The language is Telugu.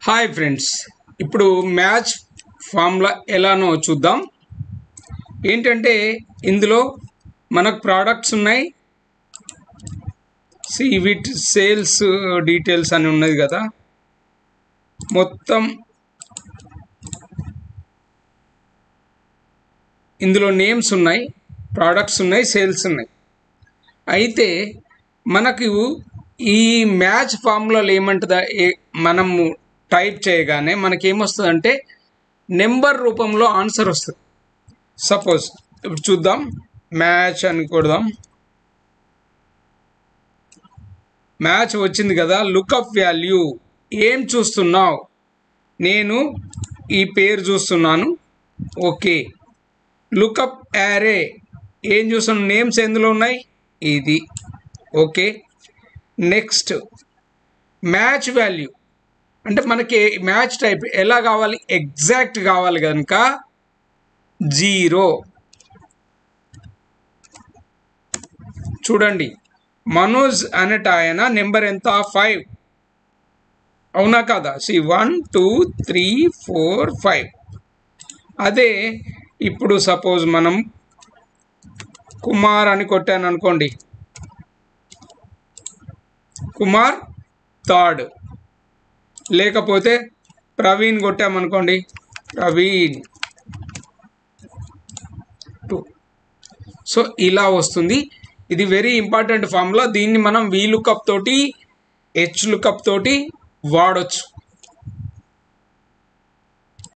హాయ్ ఫ్రెండ్స్, ఇప్పుడు మ్యాచ్ ఫార్ములా ఎలానో చూద్దాం. ఏంటంటే ఇందులో మనకు ప్రోడక్ట్స్ ఉన్నాయి, వీటి సేల్స్ డీటెయిల్స్ అని ఉన్నది కదా. మొత్తం ఇందులో నేమ్స్ ఉన్నాయి, ప్రోడక్ట్స్ ఉన్నాయి, సేల్స్ ఉన్నాయి. అయితే మనకు ఈ మ్యాచ్ ఫార్ములాలో ఏమంటుందా, మనము టైప్ చేయగానే మనకేమొస్తుందంటే నెంబర్ రూపంలో ఆన్సర్ వస్తుంది. సపోజ్ ఇప్పుడు చూద్దాం, మ్యాచ్ అని కొడదాం. మ్యాచ్ వచ్చింది కదా. లుకప్ వాల్యూ ఏం చూస్తున్నావు? నేను ఈ పేరు చూస్తున్నాను. ఓకే. లుకప్ యారే ఏం చూస్తున్నాను? నేమ్స్ ఎందులో ఉన్నాయి? ఇది. ఓకే. నెక్స్ట్ మ్యాచ్ వాల్యూ అంటే మనకి మ్యాచ్ టైప్ ఎలా కావాలి? ఎగ్జాక్ట్ కావాలి కనుక 0. చూడండి, మనోజ్ అనేట ఆయన నెంబర్ ఎంత? 5. అవునా కదా? 1 2 3 4 5. అదే ఇప్పుడు సపోజ్ మనం కుమార్ అని కొట్టాను అనుకోండి, కుమార్ 3rd. లేకపోతే ప్రవీణ్ కొట్టామనుకోండి, ప్రవీణ్ 2. సో ఇలా వస్తుంది. ఇది వెరీ ఇంపార్టెంట్ ఫార్ములా. దీన్ని మనం VLOOKUP తోటి, HLOOKUP తోటి వాడొచ్చు.